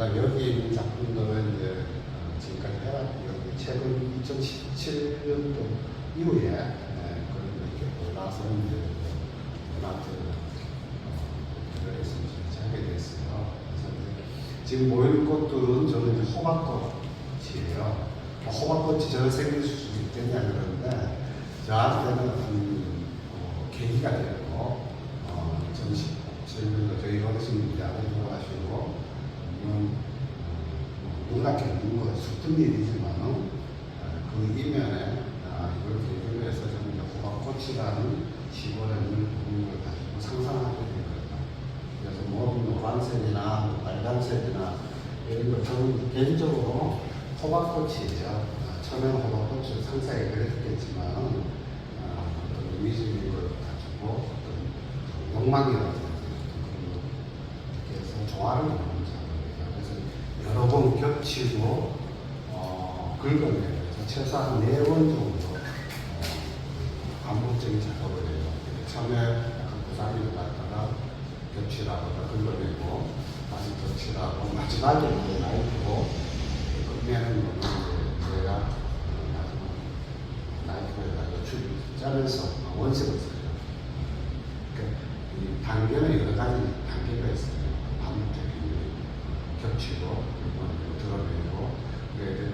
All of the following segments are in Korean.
그다음 여기 있는 작품들은 이제 지금까지 해왔고 여기 최근 2017년도 이후에 그런 이렇게 올라서 이제 아트를 해서 하게 됐어요. 그래서 지금 보이는 꽃들은 저는 이제 호박꽃이에요. 호박꽃이 저 생길 수 있겠냐 그러는데 저한테는 계기가 되고 저희 어르신들이 아버지 돌아가시고 눈앞에 있는 거 슬픈 일이지만은 그 이면에 이걸 계기로 해서 저는 호박꽃이라는 시골의 물품을 가지고 상상하게 되거든요. 그래서 뭐 노란색이나 빨간색이나 이런 거 저는 개인적으로 호박꽃이죠. 처음에는 호박꽃을 상세하게 그렸겠지만 어떤 의미적인 걸 가지고 어떤 욕망이라든지 이렇게 해서 조화를 이루는 작업이에요. 그래서 여러 번 겹치고 긁어내요. 최소한 4번 정도 반복적인 작업을 해요. 처음에 약간 부산을 갖다가 겹치라거나 긁어내고 다시 겹치라고 마지막에 나이프로 끝내는 거는 제가 나이프에다가 줄 짜면서 원색을 써요. 그러니까 이 단계는 여러 가지 단계가 있어요. 반복적인 겹치고 드러내고 그래야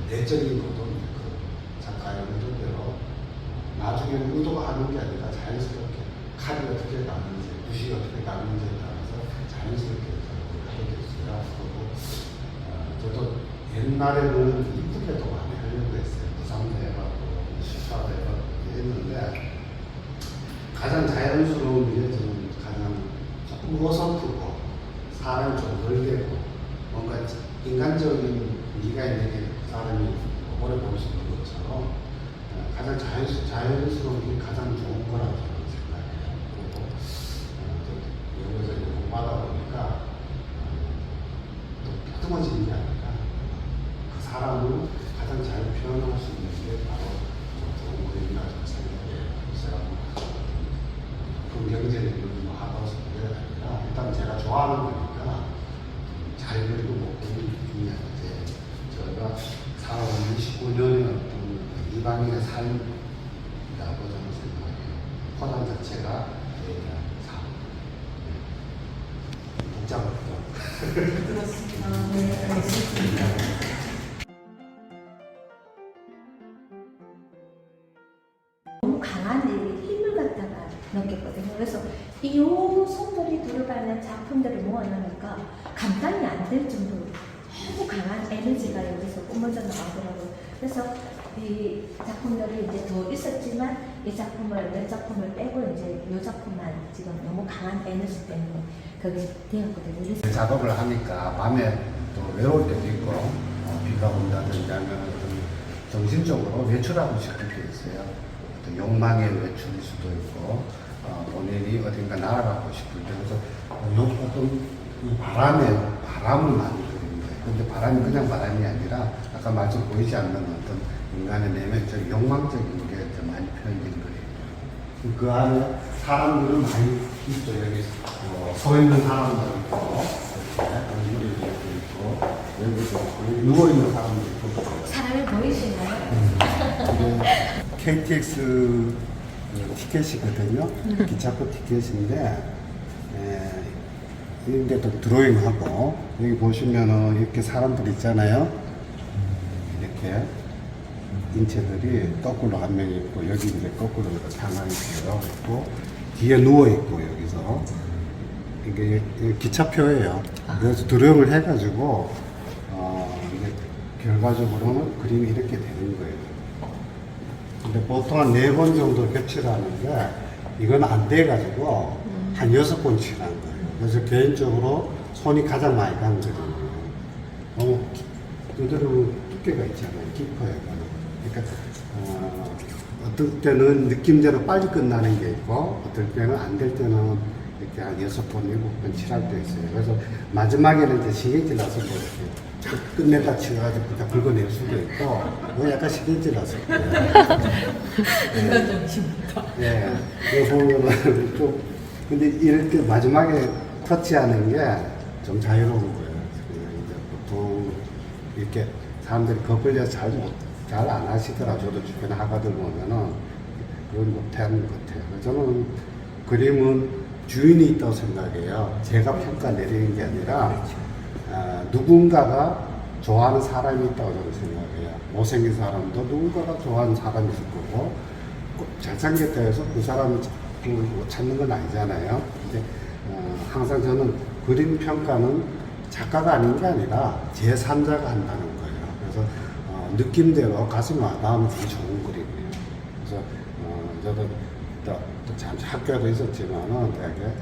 내적인 것도 그 작가의 의도대로 나중에는 의도가 하는 게 아니라 자연스럽게 칼이 어떻게 나는지 붓이 어떻게 나는지에 따라서 자연스럽게 하게 됐어요. 그리고 저도 옛날에는 이쁘게도 많이 하려고 했어요. 부상도 해봤고 시사도 해봤고 했는데 가장 자연스러운 게 저는 가장 조금 어설프고 사람이 좀 덜 되고 뭔가 인간적인 미가 있는 게 사람이 오래 볼 수 있는 것처럼 가장 자연스러운 게 가장 좋은 거라고 저는 생각해요. 그리고 여기서 이제 공부하다 보니까 또 끄트머지는 게 아니라 그 사람을 가장 잘 표현할 수 있는 게 바로 좋은 그림이라고 생각해요. 그래서 긍정적인 하버스가 아니라 일단 제가 좋아하는 거니까 잘 그리고 못 그리는 중요한데 저희가 살아온 25년의 어떤 이방인의 삶이라고 저는 생각해요. 포장 자체가 대한 삶. 복잡하죠. 그렇습니다. 네, 알겠습니다. 너무 강한 힘을 갖다가 느꼈거든요. 그래서 이 요소들이 들어가는 작품들을 모아놓으니까 감당이 안 될 정도로 너무 강한 에너지가 여기서 뿜어져 나오더라고요. 그래서 이 작품들이 이제 더 있었지만 이 작품을 몇 작품을 빼고 이제 이 작품만 지금 너무 강한 에너지 때문에 그게 되었거든요. 그래서 작업을 하니까 밤에 또 외로울 때도 있고 비가 온다든지 하면 정신적으로 외출하고 싶을 때 있어요. 어떤 욕망의 외출일 수도 있고 본인이 어딘가 날아가고 싶을 때 그래서 어떤 바람을 많이 그리는 거예요. 근데 바람이 그냥 바람이 아니라 아까 말씀 보이지 않는 어떤 인간의 내면적 욕망적인 게 좀 많이 표현된 거예요. 그 안에 사람들은 많이 있죠. 여기 서 있는 사람도 있고 이렇게 있고 여기도 있고 누워 있는 사람도 있고 사람이 보이시나요? KTX 티켓이거든요. 기차표 티켓인데 이런데도 드로잉하고 여기 보시면은 이렇게 사람들 있잖아요. 이렇게 인체들이 거꾸로 한 명 있고 여기 이제 거꾸로 상황이 되어 있고 뒤에 누워 있고 여기서 이게 기차표예요. 그래서 드로잉을 해가지고 이게 결과적으로는 그림이 이렇게 되는 거예요. 근데 보통 한 4번 정도 겹치를 하는데 이건 안 돼가지고 한 6번 칠한 거예요. 그래서 개인적으로 손이 가장 많이 간 그림이에요. 너무 그대로 두께가 있잖아요. 깊어요. 그러니까 어떨 때는 느낌대로 빨리 끝나는 게 있고 어떨 때는 안 될 때는 이렇게 한 6번, 7번 칠할 때 있어요. 그래서 마지막에는 이제 시계질 나서 뭐 이렇게 끝내다 치가지고 다 긁어낼 수도 있고 뭐 약간 시계질 나서 인간적이십니다. 예, 이거 보면은 좀 근데 이럴 때 마지막에 터치하는 게 좀 자유로운 거예요. 이제 보통 이렇게 사람들이 겁을 잘 안 하시더라. 저도 주변에 학과들 보면은 그건 못하는 것 같아요. 저는 그림은 주인이 있다고 생각해요. 제가 평가 내리는 게 아니라 누군가가 좋아하는 사람이 있다고 저는 생각해요. 못생긴 사람도 누군가가 좋아하는 사람이 있을 거고 꼭 잘생겼다 해서 그 사람을 찾는 건 아니잖아요. 근데 항상 저는 그림 평가는 작가가 아닌 게 아니라 제3자가 한다는 거예요. 그래서 느낌대로 가슴이 와닿으면 되게 좋은 그림이에요. 그래서 저도 또 잠시 학교도 있었지만은 대학에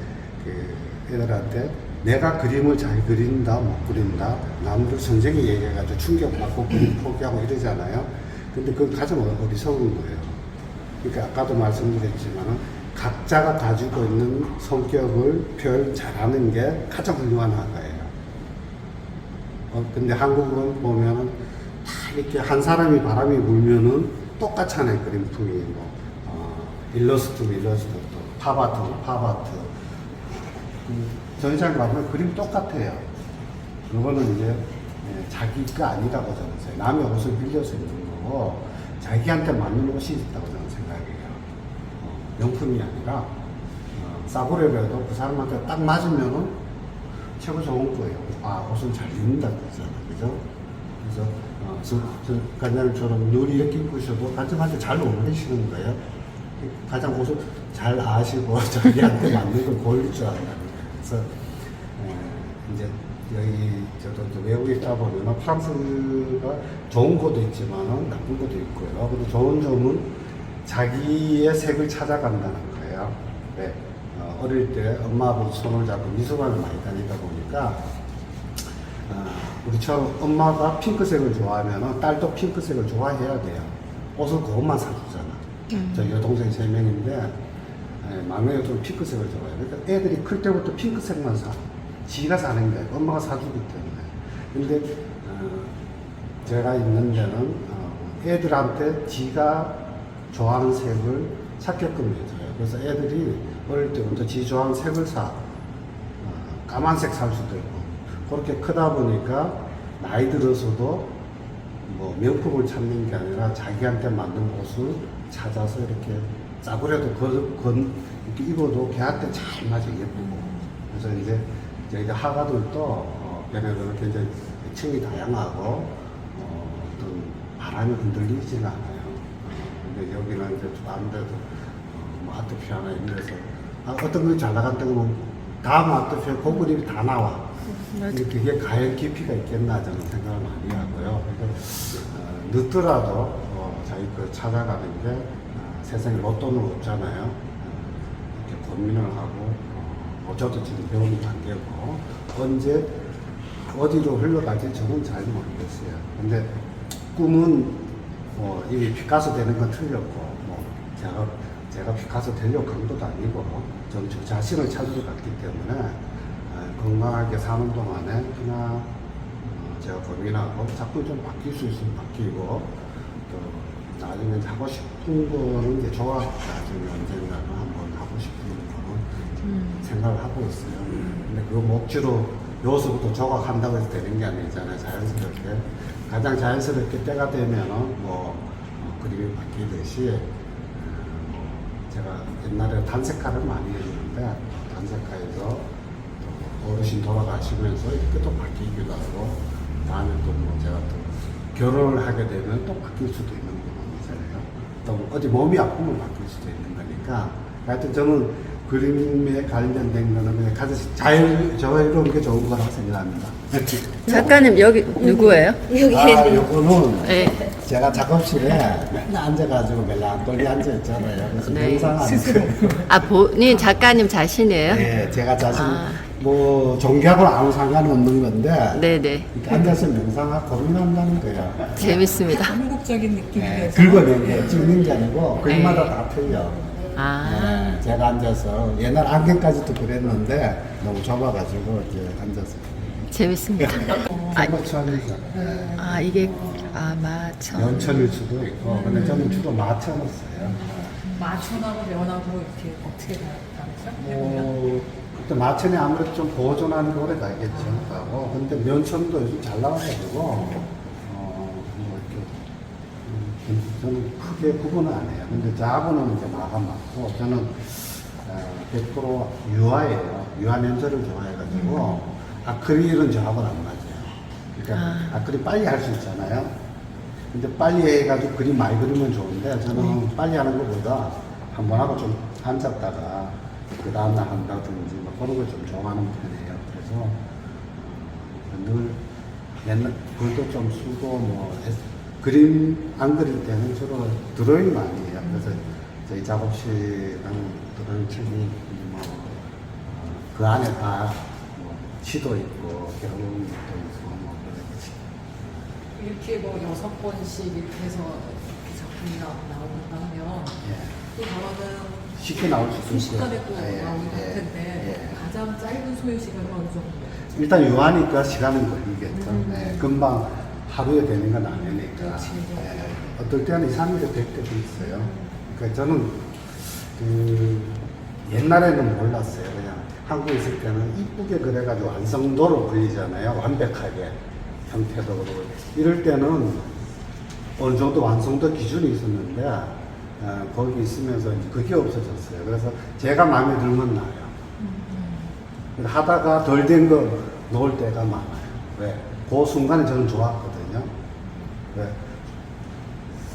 그 애들한테 내가 그림을 잘 그린다 못 그린다 남들 선생이 얘기해가지고 충격받고 그림 포기하고 이러잖아요. 근데 그건 가장 어리석은 거예요. 그러니까 아까도 말씀드렸지만은 각자가 가지고 있는 성격을 표현 잘하는 게 가장 훌륭한 학과예요. 근데 한국은 보면은 다 이렇게 한 사람이 바람이 불면은 똑같잖아요. 그림풍이 뭐 일러스트 또 팝아트 저희 잘 가면 그림 똑같아요. 그거는 이제 자기가 아니라고 저는 생각해요. 남의 옷을 빌려서 입는 거고 자기한테 맞는 옷이 있다고 저는 생각해요. 명품이 아니라 싸구려라도 그 사람한테 딱 맞으면은 최고 좋은 거예요. 아, 옷은 잘 입는다 그러잖아요. 그죠? 그래서 간장처럼 눈 이렇게 입으셔도 간장한테 잘 어울리시는 거예요. 가장 옷을 잘 아시고 자기한테 맞는 걸 고를 줄 안다는 거예요. 그래서 이제 여기 저도 외국에 있다 보면 프랑스가 좋은 것도 있지만은 나쁜 것도 있고요. 근데 좋은 점은 자기의 색을 찾아간다는 거예요. 네. 어릴 때 엄마하고 손을 잡고 미술관을 많이 다니다 보니까 우리처럼 엄마가 핑크색을 좋아하면 딸도 핑크색을 좋아해야 돼요. 옷을 그것만 사주잖아. 저 여동생 3명인데 막내 여동생 핑크색을 좋아해요. 그러니까 애들이 클 때부터 핑크색만 사. 지가 사는 게 아니고 엄마가 사주기 때문에. 근데 제가 있는 데는 애들한테 지가 좋아하는 색을 찾게끔 해줘요. 그래서 애들이 어릴 때부터 지 좋아하는 색을 사. 까만색 살 수도 있고. 그렇게 크다 보니까 나이 들어서도 뭐 명품을 찾는 게 아니라 자기한테 맞는 옷을 찾아서 이렇게 싸구려도 이렇게 입어도 걔한테 잘 맞아 예쁘고. 그래서 이제 저희 학아들도 걔네들은 굉장히 층이 다양하고 어떤 바람이 흔들리지는 않아요. 근데 여기는 이제 아무래도 뭐 아트피 하나 있는데서 어떤 거 잘 나갔다고 하면 다음 아트피에 그 그림이 다 나와. 근데 그게 과연 깊이가 있겠나 저는 생각을 많이 하고요. 그러니까 늦더라도 자기 그 찾아가는 게 세상에 로또는 없잖아요. 이렇게 고민을 하고 저도 지금 배우는 단계고 언제 어디로 흘러갈지 저는 잘 모르겠어요. 근데 꿈은 이미 피카소 되는 건 틀렸고 제가 피카소 되려고 한 것도 아니고 저는 저 자신을 찾으러 갔기 때문에 건강하게 사는 동안에 그냥 제가 고민하고 자꾸 좀 바뀔 수 있으면 바뀌고 또 나중에 하고 싶은 거는 이제 좋아 나중에 언젠가는 한번 하고 싶은 거는 생각을 하고 있어요. 근데 그 목지로 요소부터 조각한다고 해서 되는 게 아니잖아요. 자연스럽게 가장 자연스럽게 때가 되면은 그림이 바뀌듯이 제가 옛날에 단색화를 많이 했는데 단색화에서 어르신 돌아가시면서 이렇게 또 바뀌기도 하고 다음에 또 제가 또 결혼을 하게 되면 또 바뀔 수도 있는 부분이잖아요. 또 어디 몸이 아프면 바뀔 수도 있는 거니까 하여튼 저는 그림에 관련된 거는 그냥 가장 자유로운 게 좋은 거라고 생각합니다. 작가님 여기 누구예요? 요거는 네. 제가 작업실에 맨날 앉아가지고 멜랑꼴리 앉아있잖아요. 그래서 네. 명상하는 본인 작가님 자신이에요? 네, 제가 자신 뭐 종교하고는 아무 상관없는 건데 네네. 이렇게 앉아서 명상하고 고민한다는 거예요. 재밌습니다. 한국적인 느낌이라서 긁어낸 게 찍는 게 아니고 그림마다 네. 다 틀려. 아, 제가 앉아서 옛날 안경까지도 그랬는데 너무 좁아가지고 이제 앉아서 재밌습니다. 한국천이죠. 이게 마천. 연천일 수도 있고 근데 저는 주로 마천을 써요. 마천하고 면하고 이렇게 어떻게 다르죠? 뭐 근데 마천이 아무래도 좀 보존하는 게 오래 가겠죠. 하고 근데 면천도 요즘 잘 나와가지고 뭐 이렇게 저는 크게 구분은 안 해요. 근데 자부는 이제 마가 맞고 저는 100% 유화예요. 유화 냄새를 좋아해가지고 아크릴은 저하고는 안 맞아요. 그러니까 아크릴 빨리 할 수 있잖아요. 근데 빨리 해가지고 그림 많이 그리면 좋은데 저는 빨리 하는 것보다 한 번 하고 좀 앉았다가 그 다음날 한다든지 뭐 그런 걸 좀 좋아하는 편이에요. 그래서 늘 옛날 글도 좀 쓰고 뭐 그림 안 그릴 때는 주로 드로잉 많이 해요. 그래서 저희 작업실은 드로잉 책이 그 안에 다 뭐 시도 있고 겨울도 있고 뭐 그런 이렇게 뭐 6번씩 이렇게 해서 이렇게 작품이 나온다 하면 예. 또 나와는 쉽게 나올 수도 순식간에 또 예, 나오긴 할 예, 텐데 예. 가장 짧은 소요 시간은 어느 정도? 일단 유하니까 시간은 걸리겠죠. 음. 금방 하루에 되는 건 아니니까. 그렇지. 어떨 때는 2, 3일에 될 때도 있어요. 그러니까 저는 옛날에는 몰랐어요. 그냥 한국에 있을 때는 이쁘게 그래가지고 완성도를 올리잖아요. 완벽하게. 형태도 그렇고. 이럴 때는 어느 정도 완성도 기준이 있었는데, 거기 있으면서 이제 그게 없어졌어요. 그래서 제가 마음에 들면 나요. 하다가 덜 된 거 놓을 때가 많아요. 왜? 그 순간에 저는 좋았거든요. 왜?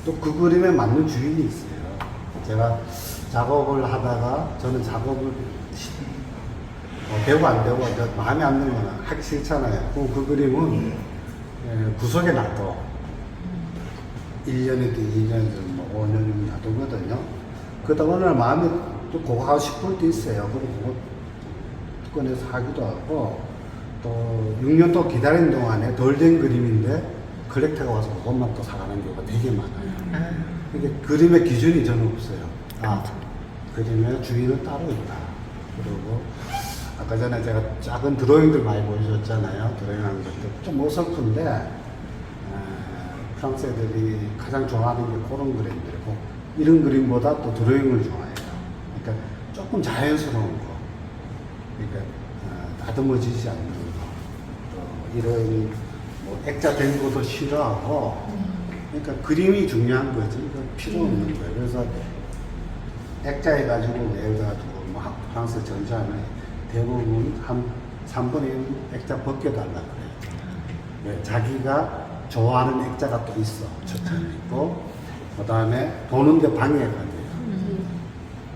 또 그 그림에 맞는 주인이 있어요. 제가 작업을 하다가 저는 작업을 되고 안 되고 마음에 안 들면 하기 싫잖아요. 그 그림은 구석에 놔둬. 1년에도 2년에도 뭐 5년이면 놔두거든요. 그러다 어느 날 마음에 또 그거 하고 싶을 때 있어요. 그리고 그거 꺼내서 하기도 하고 또 6년 또 기다리는 동안에 덜 된 그림인데 컬렉터가 와서 그것만 또 사가는 경우가 되게 많아요. 이게 그림의 기준이 저는 없어요. 그림의 주인은 따로 있다. 그리고 아까 전에 제가 작은 드로잉들 많이 보여줬잖아요. 드로잉하는 것도 좀 어설픈데 프랑스 애들이 가장 좋아하는 게 그런 그림들이고 이런 그림보다 또 드로잉을 좋아해요. 그러니까 조금 자연스러운 거. 그러니까 다듬어지지 않는 거. 또 이런 뭐 액자된 것도 싫어하고 그러니까 그림이 중요한 거지. 이거 필요 없는 거예요. 그래서 액자해가지고 내가지고 뭐 프랑스 전시하면 대부분 한 3분의 1 액자 벗겨달라 그래요. 네, 자기가 좋아하는 액자가 또 있어. 초점이 있고 그 다음에 보는데 방해가 돼요.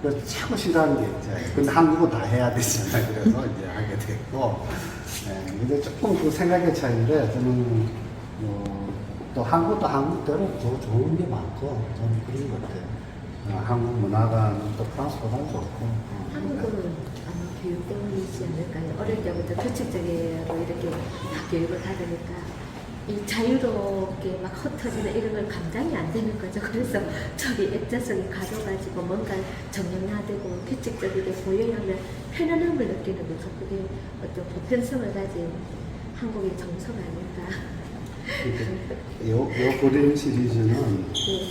그래서 최고 싫어하는 게 액자예요. 근데 한국은 다 해야 되잖아요. 그래서 이제 하게 됐고 근데 조금 그 생각의 차이인데 저는 또 한국도 한국대로 더 좋은 게 많고 저는 그런 것 같아요. 한국 문화가 또 프랑스보다는 좋고 한국은 아마 교육 때문이지 않을까요? 어릴 때부터 규칙적으로 이렇게 다 교육을 받으니까 이 자유롭게 막 흩어지는 이런 걸 감당이 안 되는 거죠. 그래서 저기 액자 속에 가둬가지고 뭔가 정형화되고 규칙적이게 보여야면 편안함을 느끼는 거죠. 그게 어떤 보편성을 가진 한국의 정서가 아닐까. 요 그림 시리즈는 네.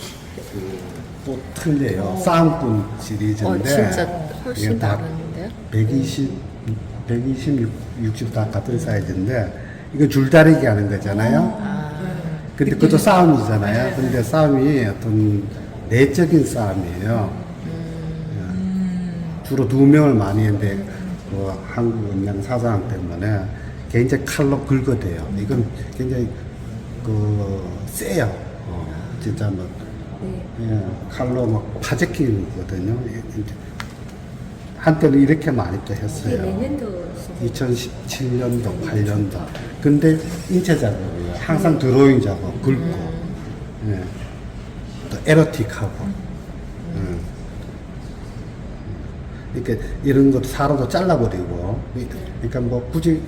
또 틀려요. 싸움꾼 시리즈인데 진짜 훨씬 이게 다 다른데요? 120, 60 다 같은 사이즈인데 이거 줄다리기 하는 거잖아요. 근데 그것도 싸움이잖아요. 근데 싸움이 어떤 내적인 싸움이에요. 주로 2명을 많이 했는데 그 한국 은행 사장 때문에 굉장히 칼로 긁어대요. 이건 굉장히 세요. 진짜 뭐 칼로 막 파제끼거든요. 한때는 이렇게 많이 또 했어요. 내년도 2017년도, 8년도. 근데 인체 작업이에요. 항상 드로잉 작업, 긁고, 또 에로틱하고. 이렇게 이런 것도 사람도 잘라버리고. 그러니까 뭐 굳이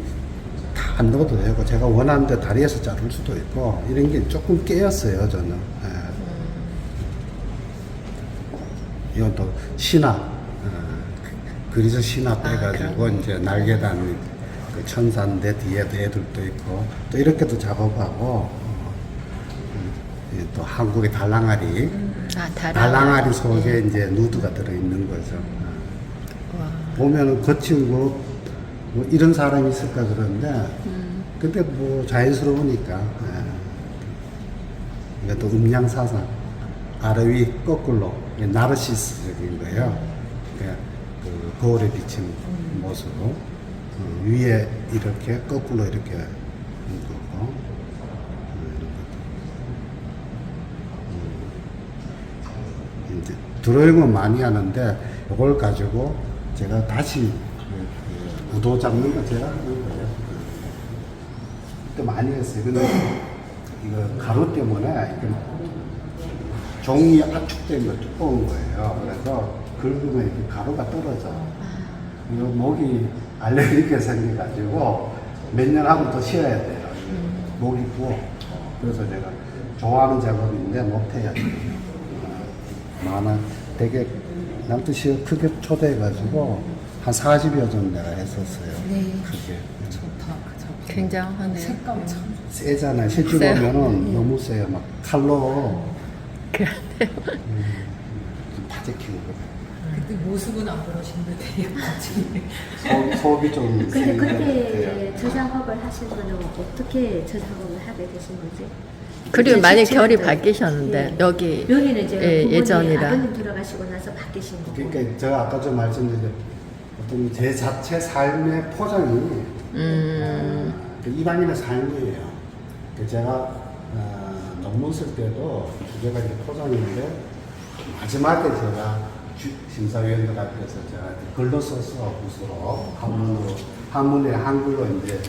다 안 넣어도 되고, 제가 원하는 데 다리에서 자를 수도 있고, 이런 게 조금 깨었어요, 저는. 이건 또 신화. 그리스 신화 빼가지고 이제 날개단 그 천사인데 뒤에도 애들도 있고 또 이렇게도 작업하고 또 한국의 달랑아리 달랑아리 속에 이제 누드가 들어있는 거죠. 보면은 거친 거 뭐 이런 사람이 있을까 그런데 근데 뭐 자연스러우니까 이것도 음양사상 아래 위 거꾸로 나르시스적인 거예요. 그러니까 그 거울에 비친 모습으로 위에 이렇게 거꾸로 이렇게 거고 이제 드로잉은 많이 하는데 이걸 가지고 제가 다시 구도 잡는 거 제가 하는 거예요. 그때 많이 했어요. 근데 이거 가루 때문에 이렇게 종이 압축된 거 두꺼운 거예요. 그래서 긁으면 이렇게 가루가 떨어져. 이거 목이 알레르기가 생겨가지고 몇 년 하고 더 쉬어야 돼요. 목이 부어. 그래서 제가 좋아하는 작업인데 못해야 돼요. 많아. 되게 남도 시어 크게 초대해가지고 한 40여 점 내가 했었어요. 네. 크게. 좋다. 그 작품. 굉장하네요. 색감 참. 세잖아요. 실제 세요. 보면은 너무 세요. 막 칼로 그러네요. 다 찍히는 거예요. 그때 모습은 안 그러시는데 되게 같이. 속이 좀 근데 세게 그때 돼요. 저 작업을 하신 거는 어떻게 저 작업을 하게 되신 거지? 그리고 많이 실제로 결이 이제- 바뀌셨는데 예. 여기 여기는 이제 예, 부모님, 예전이라. 아버님 돌아가시고 나서 바뀌신 거고. 그러니까 제가 아까 좀 말씀드린 어떤 제 자체 삶의 포장이 그 이방인의 삶이에요. 그 제가 논문 쓸 때도 주제가 이제 포장인데 마지막에 제가 심사위원들 앞에서 제가 글로 써서 붓으로 한문에 한글로 이제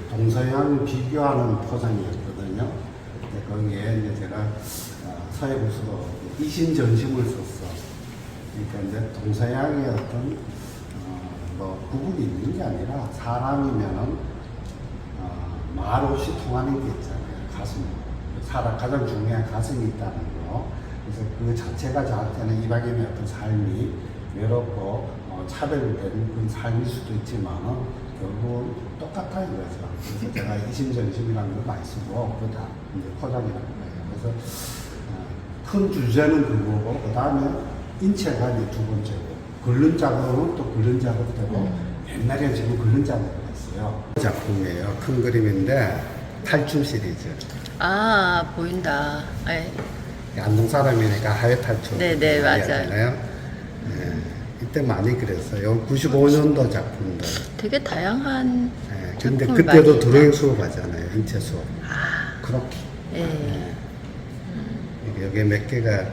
동서양을 비교하는 포장이었거든요. 근데 거기에 이제 제가 서예 붓으로 이심전심을 썼어. 그러니까 이제 동서양의 어떤 뭐 구분이 있는 게 아니라 사람이면은 말 없이 통하는 게 있잖아요. 가슴. 사람 가장 중요한 가슴이 있다는 거. 그래서 그 자체가 저한테는 이방인의 어떤 삶이 외롭고 차별된 그런 삶일 수도 있지만은 결국 똑같아 이거죠. 그래서 제가 이심전심이라는 걸 많이 쓰고 그다 이제 포장이라는 거예요. 그래서 큰 주제는 그거고 그 다음에 인체가 이제 두 번째고 긁는 작업은 또 긁는 작업되고 옛날에 지금 긁는 작업을 했어요. 작품이에요. 큰 그림인데 탈춤 시리즈. 아 보인다. 예. 안동 사람이니까 하회 탈춤. 네네, 맞아요. 하잖아요. 네, 이때 많이 그랬어요. 95년도 작품들. 되게 다양한. 네, 근데 작품을 그때도 많이 드로잉 수업 하잖아요. 인체 수업. 아, 그렇게. 예. 여기 몇 개가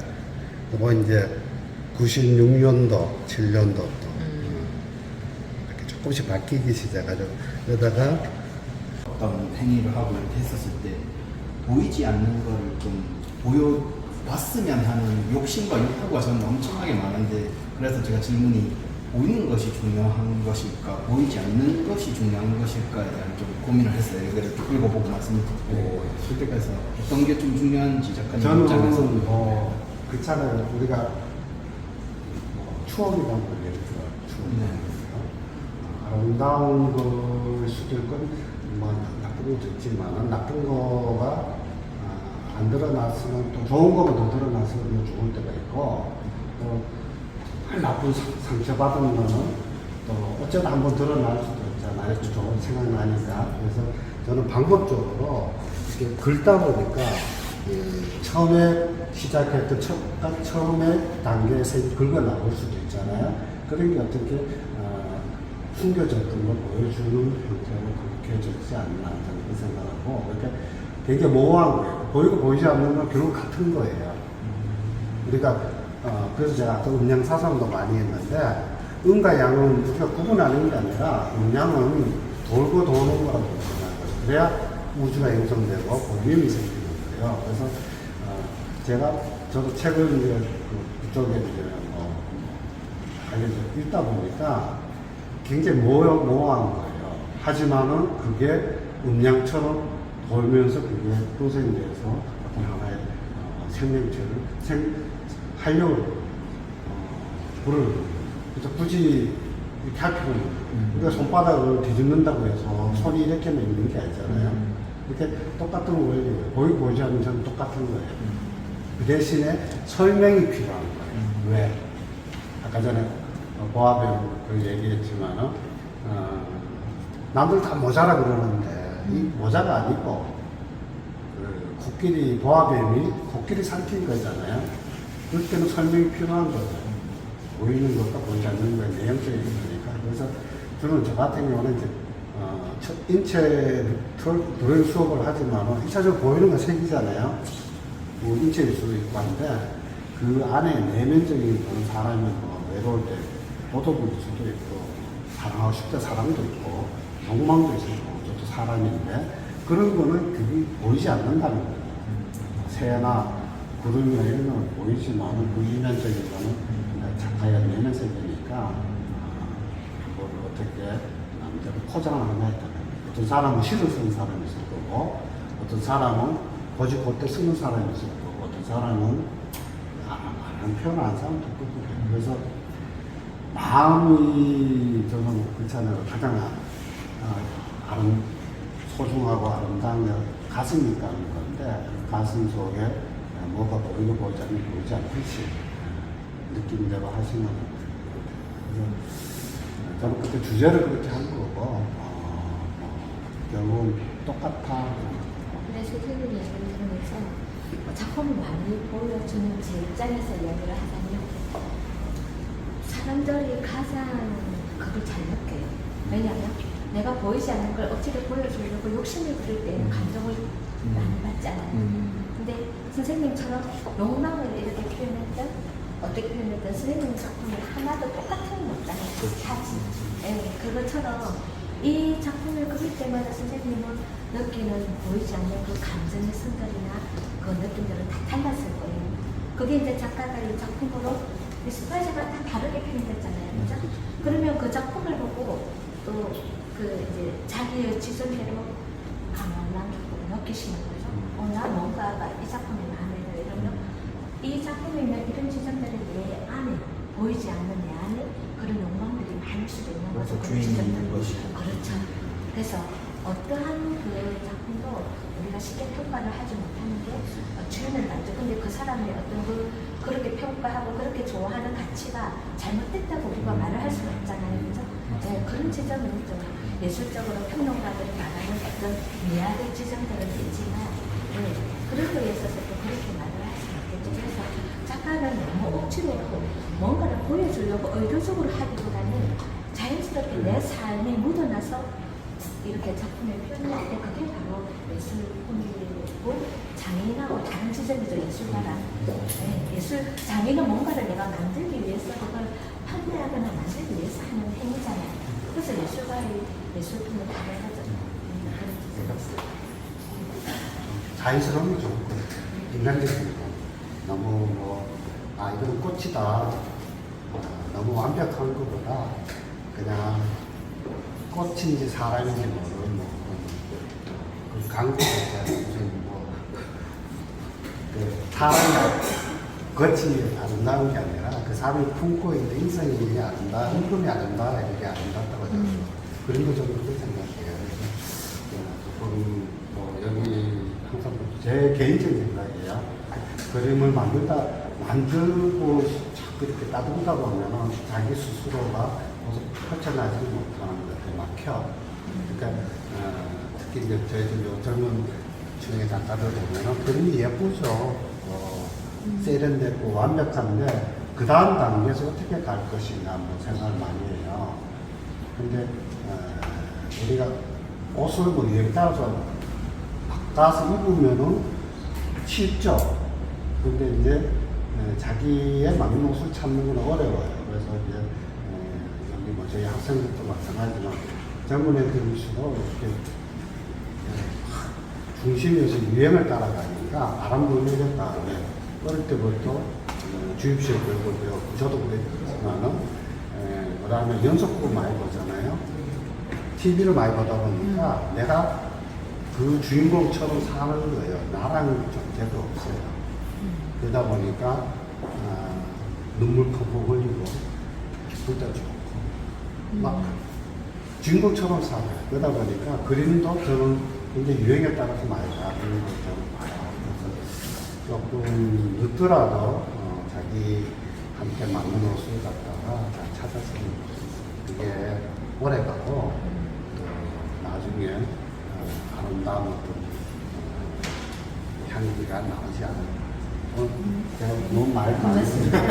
뭐 이제 96년도, 7년도 또 이렇게 조금씩 바뀌기 시작하죠. 그러다가 어떤 행위를 하고 이렇게 했었을 때 보이지 않는 거를 좀 보여봤으면 하는 욕심과 욕구가 저는 엄청나게 많은데 그래서 제가 질문이 보이는 것이 중요한 것일까 보이지 않는 것이 중요한 것일까에 대한 좀 고민을 했어요. 그래서 읽어보고 말씀을 듣고 그래서 어떤 게 좀 중요한지 작가님 저는 입장에서 그렇잖아요. 우리가 추억이라는 걸 예를 들어 추억. 아름다운 걸 수도 있고 뭐 나쁜 것도 있지만 나쁜 거가 안 드러났으면 또 좋은 거만 더 드러났으면 좋을 때가 있고 또 나쁜 상처받은 거는 또 어쩌다 한번 드러날 수도 있잖아요. 좋은 생각나니까. 그래서 저는 방법적으로 이렇게 긁다 보니까 처음에 시작했던 처음에 단계에서 긁어 나올 수도 있잖아요. 그런 게 어떻게 숨겨졌던 걸 보여주는 형태로 그렇게 적지 않나 저는 생각하고 그러니까 되게 모호한 거예요. 보이고 보이지 않는 건 결국 같은 거예요. 우리가 그래서 제가 아까 음양사상도 많이 했는데 음과 양은 우리가 구분하는 게 아니라 음양은 돌고 도는 거라고 생각하는 거죠. 그래야 우주가 형성되고 볼륨이 생기는 거예요. 그래서 저도 책을 이제 그쪽에 이제 읽다 보니까 굉장히 모호한 거예요. 하지만은 그게 음양처럼 돌면서 그게 표생돼서 어떤 하나의 생명체를 활력을 부르는 거예요. 그래서 굳이 이렇게 할 필요는 없어요. 우리가 손바닥을 뒤집는다고 해서 손이 이렇게만 있는 게 아니잖아요. 이렇게 똑같은 원리예요. 보이지 않는 점 똑같은 거예요. 그 대신에 설명이 필요한 거예요. 왜? 아까 전에 보아배우 그 얘기했지만은 남들 다 모자라 그러는데 이 모자가 아니고 그 코끼리 보아뱀이 코끼리 삼킨 거잖아요. 그럴 때는 설명이 필요한 거죠. 보이는 것과 보이지 않는 거에 내용적인 거니까. 그래서 저는 저 같은 경우는 이제 인체 드로잉 수업을 하지만 1차적으로 보이는 건 색이잖아요. 뭐 인체일 수도 있고 한데 그 안에 내면적인 그런 사람이 뭐 외로울 때 보도부일 수도 있고 사랑하고 싶다 사람도 있고 욕망도 있고 저도 사람인데 그런 거는 그게 보이지 않는다는 거예요. 새나 구름이나 이런 건 보이지만 그 이면적인 거는 작가의 내면 세계니까 그걸 어떻게 남대로 포장을 하냐 했다. 어떤 사람은 시를 쓰는 사람이 있을 거고 어떤 사람은 고지 곧대 쓰는 사람이 있을 거고 어떤 사람은 안 표현하는 사람도 있고 그래서 마음이 저는 그렇잖아요. 가장 소중하고 아름다운 게 가슴이 있다는 건데 가슴 속에 뭐가 보이고 보이지 않듯이 느낌대로 하시는 거예요. 저는 그때 주제를 그렇게 한 거고 결국은 똑같아. 그래서 선생님 이야기를 들으면서 작품을 많이 보여주는 제 입장에서 이야기를 하자면 사람들이 가장 그걸 잘 느껴요. 왜냐하면 내가 보이지 않는 걸 억지로 보여주려고 욕심을 부릴 때는 감정을 많이 받잖아요. 근데 선생님처럼 욕망을 이렇게 표현했던 어떻게 표현했던 선생님 작품이 하나도 똑같은 건 없잖아요. 사실. 네, 그것처럼 이 작품을 그릴 때마다 선생님은 느끼는 보이지 않는 그 감정의 순간이나 그 느낌들은 다 달랐을 거예요. 그게 이제 작가가 이 작품으로 이 스파이저가 다 다르게 표현됐잖아요. 그죠? 그러면 그 작품을 보고 또 그 이제 자기의 지점대로 남기고 느끼시는 거죠. 나 뭔가가 이 작품이 마음에 들어 이러면 이 작품에 있는 이런 지점들이 내 안에 보이지 않는 내 안에 그런 욕망들이 많을 수도 있는 거죠. 그런 지점들. 그렇죠. 그래서 어떠한 그 작품도 우리가 쉽게 평가를 하지 못하는 게 주연은 나죠. 근데 그 사람의 어떤 그렇게 평가하고 그렇게 좋아하는 가치가 잘못됐다고 우리가 말을 할 수는 없잖아요. 그죠? 네, 그런 지점은 좀 예술적으로 평론가들이 말하는 어떤 미학의 지점들은 있지만 네, 그런 거에 있어서 또 그렇게 말을 할 수는 없겠죠. 그래서 작가는 너무 억지로 뭔가를 보여주려고 의도적으로 하기보다는 자연스럽게 내 삶에 묻어나서 이렇게 작품을 표현할 때 그게 바로 예술품이고 장인하고 다른 지점이죠. 예술가랑 네, 장인은 뭔가를 내가 만들기 위해서 그걸 판매하거나 만들기 위해서 하는 행위잖아요. 그래서 예술가의 예술품을 다른 거죠. 그런 지점이 자연스러움이 좋고 인간적인 거 너무 이건 꽃이다 너무 완벽한 것보다 그냥 꽃인지 사람인지 모르는 그 광고 있잖아요. 사람이 겉이 아름다운 게 아니라 그 사람이 품고 있는 인성이 아름다, 흥금이 아름다, 이렇게 아름답다고 하더라고요. 그런 거 좀 그렇게 생각해요. 조금 여기 항상 제 개인적인 생각이에요. 그림을 만들고 자꾸 이렇게 따듬다 보면은 자기 스스로가 펼쳐나지 못하는 것에 막혀. 그러니까 특히 이제 저희들 젊은 층의 작가들 보면은 그림이 예쁘죠. 세련됐고 완벽한데 그 다음 단계에서 어떻게 갈 것이냐 뭐 생각을 많이 해요. 근데 우리가 옷을 뭐 유행 따라서 바꿔서 입으면은 쉽죠. 근데 이제 자기의 맞는 옷을 찾는 건 어려워요. 그래서 이제 여기 뭐 저희 학생들도 마찬가지지만 젊은 애들일수록 이렇게 중심이 요새 유행을 따라가니까 바람불이를 다음에 어릴 때부터 주입식 교육을 배웠고 저도 그랬지만은 그 다음에 연속극 많이 보잖아요. TV를 많이 보다 보니까 내가 그 주인공처럼 사는 거예요. 나랑 존재가 없어요. 그러다 보니까 눈물 펑펑 흘리고 기쁠 때 좋고 막 주인공처럼 살아요. 그러다 보니까 그림도 저는 굉장히 유행에 따라서 많이 다르는 걸 저는 봐요. 그래서 조금 늦더라도 자기 함께 맞는 옷을 갖다가 잘 찾았으면 좋겠어요. 그게 오래가고 또 나중에 아름다운 어떤 향기가 나오지 않을까. 제가 너무 말 많이 고맙습니다.